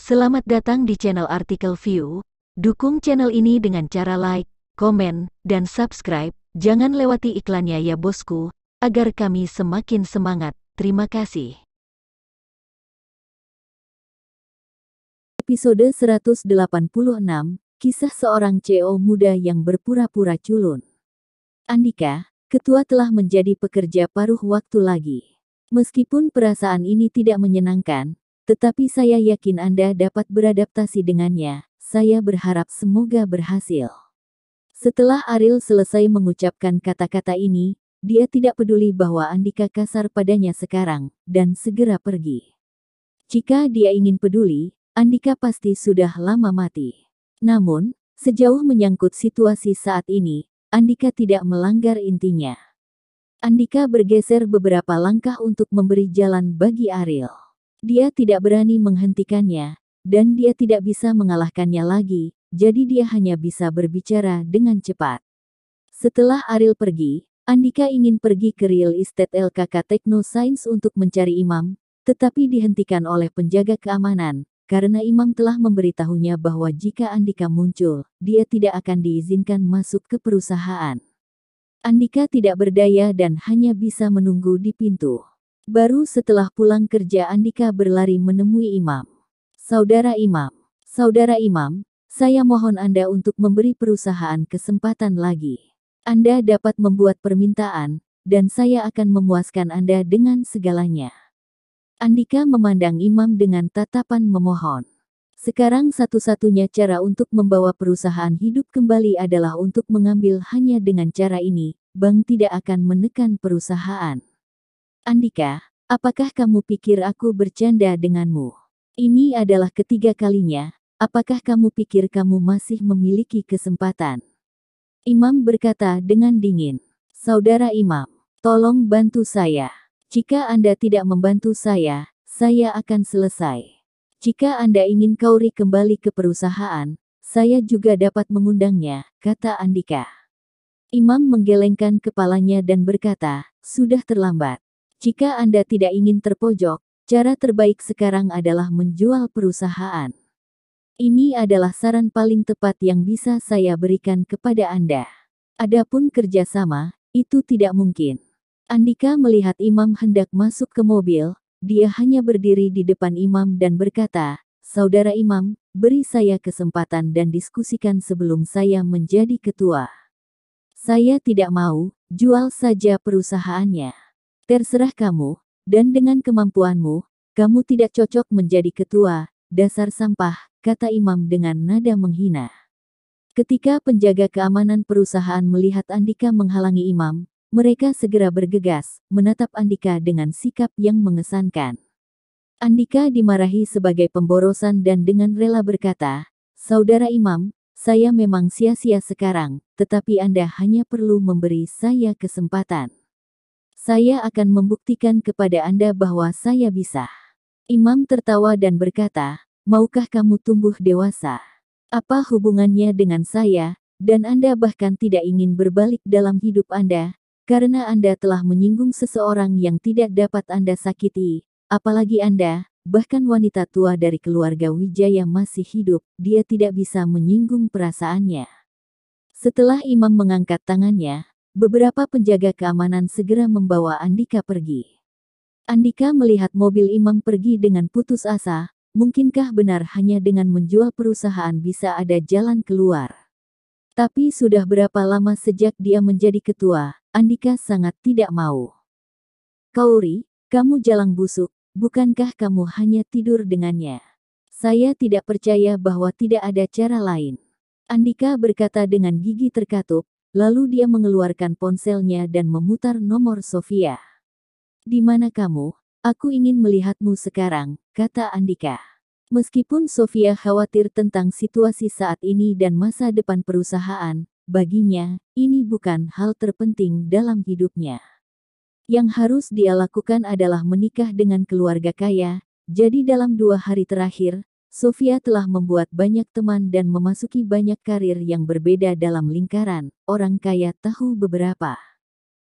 Selamat datang di channel Artikel View. Dukung channel ini dengan cara like, komen, dan subscribe. Jangan lewati iklannya ya bosku, agar kami semakin semangat. Terima kasih. Episode 186, Kisah Seorang CEO Muda yang Berpura-Pura Culun. Andika, ketua telah menjadi pekerja paruh waktu lagi. Meskipun perasaan ini tidak menyenangkan, tetapi saya yakin Anda dapat beradaptasi dengannya. Saya berharap semoga berhasil. Setelah Ariel selesai mengucapkan kata-kata ini, dia tidak peduli bahwa Andika kasar padanya sekarang, dan segera pergi. Jika dia ingin peduli, Andika pasti sudah lama mati. Namun, sejauh menyangkut situasi saat ini, Andika tidak melanggar intinya. Andika bergeser beberapa langkah untuk memberi jalan bagi Ariel. Dia tidak berani menghentikannya, dan dia tidak bisa mengalahkannya lagi, jadi dia hanya bisa berbicara dengan cepat. Setelah Ariel pergi, Andika ingin pergi ke Real Estate LKK Techno Science untuk mencari imam, tetapi dihentikan oleh penjaga keamanan, karena imam telah memberitahunya bahwa jika Andika muncul, dia tidak akan diizinkan masuk ke perusahaan. Andika tidak berdaya dan hanya bisa menunggu di pintu. Baru setelah pulang kerja Andika berlari menemui imam. Saudara imam, saya mohon Anda untuk memberi perusahaan kesempatan lagi. Anda dapat membuat permintaan, dan saya akan memuaskan Anda dengan segalanya. Andika memandang imam dengan tatapan memohon. Sekarang satu-satunya cara untuk membawa perusahaan hidup kembali adalah untuk mengambil hanya dengan cara ini, bank tidak akan menekan perusahaan. Andika, apakah kamu pikir aku bercanda denganmu? Ini adalah ketiga kalinya, apakah kamu pikir kamu masih memiliki kesempatan? Imam berkata dengan dingin. Saudara imam, tolong bantu saya. Jika Anda tidak membantu saya akan selesai. Jika Anda ingin Kauri kembali ke perusahaan, saya juga dapat mengundangnya, kata Andika. Imam menggelengkan kepalanya dan berkata, sudah terlambat. Jika Anda tidak ingin terpojok, cara terbaik sekarang adalah menjual perusahaan. Ini adalah saran paling tepat yang bisa saya berikan kepada Anda. Adapun kerjasama, itu tidak mungkin. Andika melihat Imam hendak masuk ke mobil, dia hanya berdiri di depan Imam dan berkata, Saudara Imam, beri saya kesempatan dan diskusikan sebelum saya menjadi ketua. Saya tidak mau, jual saja perusahaannya. Terserah kamu, dan dengan kemampuanmu, kamu tidak cocok menjadi ketua, dasar sampah, kata Imam dengan nada menghina. Ketika penjaga keamanan perusahaan melihat Andika menghalangi Imam, mereka segera bergegas, menatap Andika dengan sikap yang mengesankan. Andika dimarahi sebagai pemborosan dan dengan rela berkata, Saudara Imam, saya memang sia-sia sekarang, tetapi Anda hanya perlu memberi saya kesempatan. Saya akan membuktikan kepada Anda bahwa saya bisa. Imam tertawa dan berkata, maukah kamu tumbuh dewasa? Apa hubungannya dengan saya, dan Anda bahkan tidak ingin berbalik dalam hidup Anda, karena Anda telah menyinggung seseorang yang tidak dapat Anda sakiti, apalagi Anda, bahkan wanita tua dari keluarga Wijaya masih hidup, dia tidak bisa menyinggung perasaannya. Setelah Imam mengangkat tangannya, beberapa penjaga keamanan segera membawa Andika pergi. Andika melihat mobil Imam pergi dengan putus asa, mungkinkah benar hanya dengan menjual perusahaan bisa ada jalan keluar? Tapi sudah berapa lama sejak dia menjadi ketua, Andika sangat tidak mau. Kauri, kamu jalang busuk, bukankah kamu hanya tidur dengannya? Saya tidak percaya bahwa tidak ada cara lain. Andika berkata dengan gigi terkatup, lalu dia mengeluarkan ponselnya dan memutar nomor Sofia. Di mana kamu? Aku ingin melihatmu sekarang, kata Andika. Meskipun Sofia khawatir tentang situasi saat ini dan masa depan perusahaan, baginya, ini bukan hal terpenting dalam hidupnya. Yang harus dia lakukan adalah menikah dengan keluarga kaya, jadi dalam 2 hari terakhir, Sofia telah membuat banyak teman dan memasuki banyak karir yang berbeda dalam lingkaran orang kaya tahu beberapa.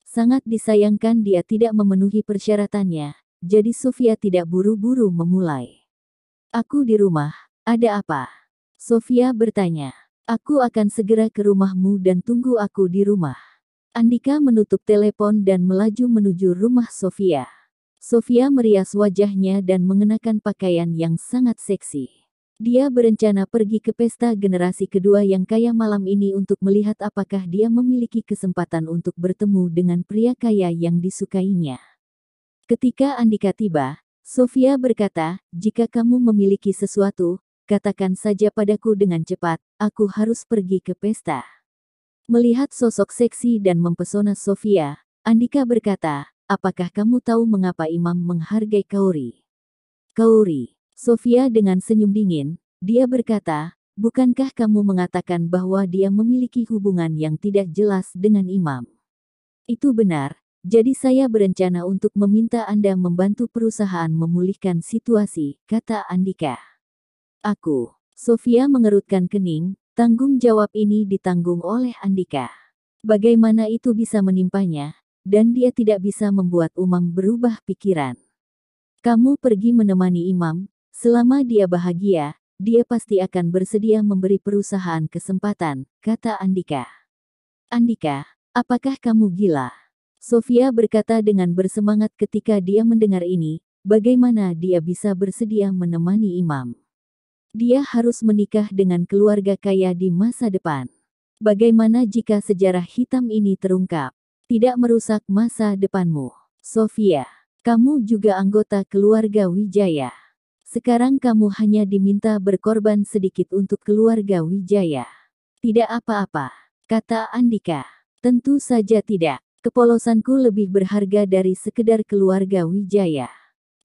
Sangat disayangkan dia tidak memenuhi persyaratannya, jadi Sofia tidak buru-buru memulai. Aku di rumah, ada apa? Sofia bertanya. Aku akan segera ke rumahmu dan tunggu aku di rumah. Andika menutup telepon dan melaju menuju rumah Sofia. Sofia merias wajahnya dan mengenakan pakaian yang sangat seksi. Dia berencana pergi ke pesta generasi kedua yang kaya malam ini untuk melihat apakah dia memiliki kesempatan untuk bertemu dengan pria kaya yang disukainya. Ketika Andika tiba, Sofia berkata, "Jika kamu memiliki sesuatu, katakan saja padaku dengan cepat, aku harus pergi ke pesta." Melihat sosok seksi dan mempesona Sofia, Andika berkata, "Apakah kamu tahu mengapa Imam menghargai Kauri?" "Kauri." Sofia dengan senyum dingin, dia berkata, "Bukankah kamu mengatakan bahwa dia memiliki hubungan yang tidak jelas dengan Imam?" "Itu benar. Jadi saya berencana untuk meminta Anda membantu perusahaan memulihkan situasi," kata Andika. "Aku." Sofia mengerutkan kening, tanggung jawab ini ditanggung oleh Andika. Bagaimana itu bisa menimpanya, dan dia tidak bisa membuat Umam berubah pikiran. "Kamu pergi menemani Imam, selama dia bahagia, dia pasti akan bersedia memberi perusahaan kesempatan," kata Andika. "Andika, apakah kamu gila?" Sofia berkata dengan bersemangat ketika dia mendengar ini, bagaimana dia bisa bersedia menemani Imam. Dia harus menikah dengan keluarga kaya di masa depan. Bagaimana jika sejarah hitam ini terungkap? Tidak merusak masa depanmu. Sofia, kamu juga anggota keluarga Wijaya. Sekarang kamu hanya diminta berkorban sedikit untuk keluarga Wijaya. "Tidak apa-apa," kata Andika. "Tentu saja tidak. Kepolosanku lebih berharga dari sekedar keluarga Wijaya.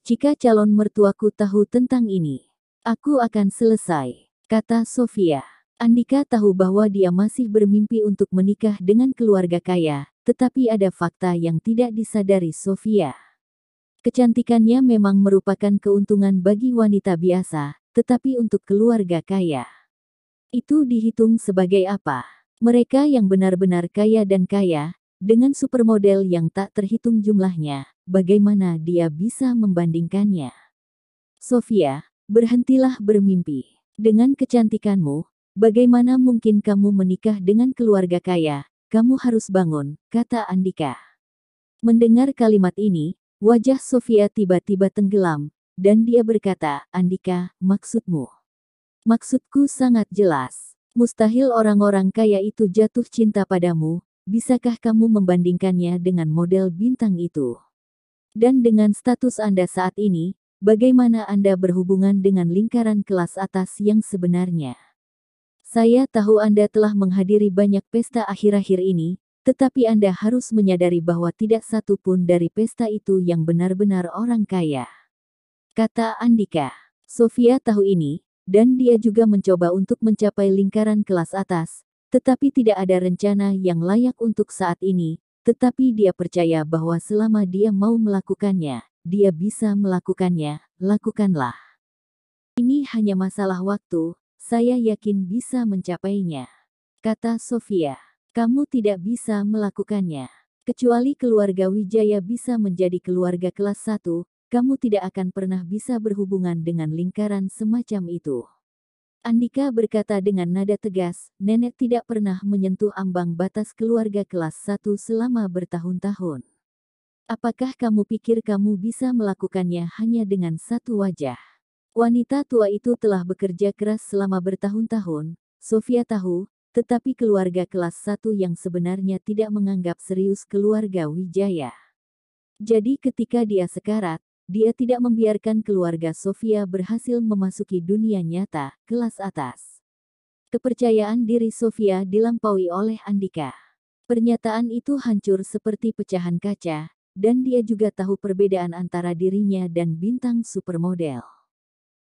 Jika calon mertuaku tahu tentang ini, aku akan selesai," kata Sofia. Andika tahu bahwa dia masih bermimpi untuk menikah dengan keluarga kaya, tetapi ada fakta yang tidak disadari Sofia. Kecantikannya memang merupakan keuntungan bagi wanita biasa, tetapi untuk keluarga kaya, itu dihitung sebagai apa? Mereka yang benar-benar kaya dan kaya, dengan supermodel yang tak terhitung jumlahnya, bagaimana dia bisa membandingkannya? "Sofia, berhentilah bermimpi. Dengan kecantikanmu, bagaimana mungkin kamu menikah dengan keluarga kaya? Kamu harus bangun," kata Andika. Mendengar kalimat ini, wajah Sofia tiba-tiba tenggelam, dan dia berkata, "Andika, maksudmu?" "Maksudku sangat jelas. Mustahil orang-orang kaya itu jatuh cinta padamu. Bisakah kamu membandingkannya dengan model bintang itu? Dan dengan status Anda saat ini, bagaimana Anda berhubungan dengan lingkaran kelas atas yang sebenarnya? Saya tahu Anda telah menghadiri banyak pesta akhir-akhir ini, tetapi Anda harus menyadari bahwa tidak satu pun dari pesta itu yang benar-benar orang kaya," kata Andika. Sofia tahu ini, dan dia juga mencoba untuk mencapai lingkaran kelas atas, tetapi tidak ada rencana yang layak untuk saat ini, tetapi dia percaya bahwa selama dia mau melakukannya, dia bisa melakukannya. "Lakukanlah. Ini hanya masalah waktu, saya yakin bisa mencapainya," kata Sofia. "Kamu tidak bisa melakukannya. Kecuali keluarga Wijaya bisa menjadi keluarga kelas 1, kamu tidak akan pernah bisa berhubungan dengan lingkaran semacam itu." Andika berkata dengan nada tegas, "Nenek tidak pernah menyentuh ambang batas keluarga kelas 1 selama bertahun-tahun. Apakah kamu pikir kamu bisa melakukannya hanya dengan satu wajah?" Wanita tua itu telah bekerja keras selama bertahun-tahun, Sofia tahu, tetapi keluarga kelas 1 yang sebenarnya tidak menganggap serius keluarga Wijaya. Jadi ketika dia sekarat, dia tidak membiarkan keluarga Sofia berhasil memasuki dunia nyata, kelas atas. Kepercayaan diri Sofia dilampaui oleh Andika. Pernyataan itu hancur seperti pecahan kaca, dan dia juga tahu perbedaan antara dirinya dan bintang supermodel.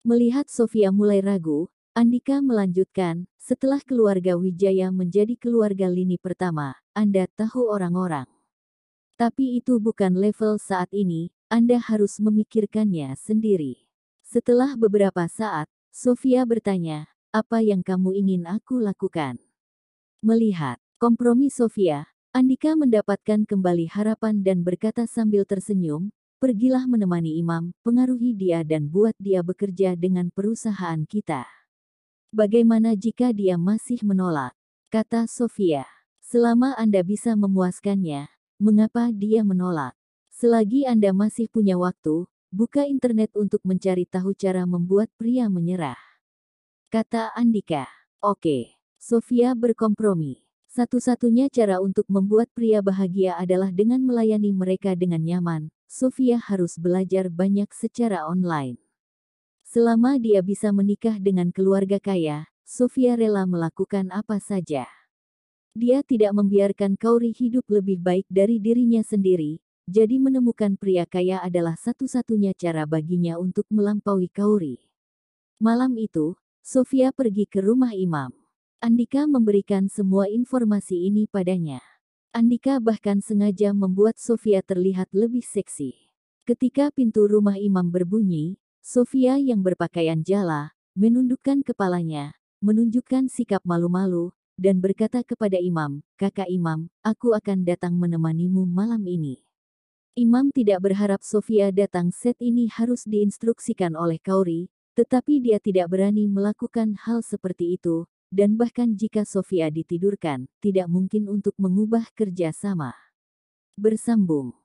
Melihat Sofia mulai ragu, Andika melanjutkan, "Setelah keluarga Wijaya menjadi keluarga lini pertama, Anda tahu orang-orang. Tapi itu bukan level saat ini, Anda harus memikirkannya sendiri." Setelah beberapa saat, Sofia bertanya, "Apa yang kamu ingin aku lakukan?" Melihat kompromi Sofia, Andika mendapatkan kembali harapan dan berkata sambil tersenyum, pergilah menemani Imam, pengaruhi dia dan buat dia bekerja dengan perusahaan kita. Bagaimana jika dia masih menolak? Kata Sofia. Selama Anda bisa memuaskannya, mengapa dia menolak? Selagi Anda masih punya waktu, buka internet untuk mencari tahu cara membuat pria menyerah. Kata Andika. Oke. Sofia berkompromi. Satu-satunya cara untuk membuat pria bahagia adalah dengan melayani mereka dengan nyaman. Sofia harus belajar banyak secara online. Selama dia bisa menikah dengan keluarga kaya, Sofia rela melakukan apa saja. Dia tidak membiarkan Kauri hidup lebih baik dari dirinya sendiri, jadi menemukan pria kaya adalah satu-satunya cara baginya untuk melampaui Kauri. Malam itu, Sofia pergi ke rumah Imam. Andika memberikan semua informasi ini padanya. Andika bahkan sengaja membuat Sofia terlihat lebih seksi. Ketika pintu rumah Imam berbunyi, Sofia yang berpakaian jala, menundukkan kepalanya, menunjukkan sikap malu-malu, dan berkata kepada Imam, "Kakak Imam, aku akan datang menemanimu malam ini." Imam tidak berharap Sofia datang saat ini harus diinstruksikan oleh Kauri, tetapi dia tidak berani melakukan hal seperti itu, dan bahkan jika Sofia ditidurkan, tidak mungkin untuk mengubah kerja sama. Bersambung.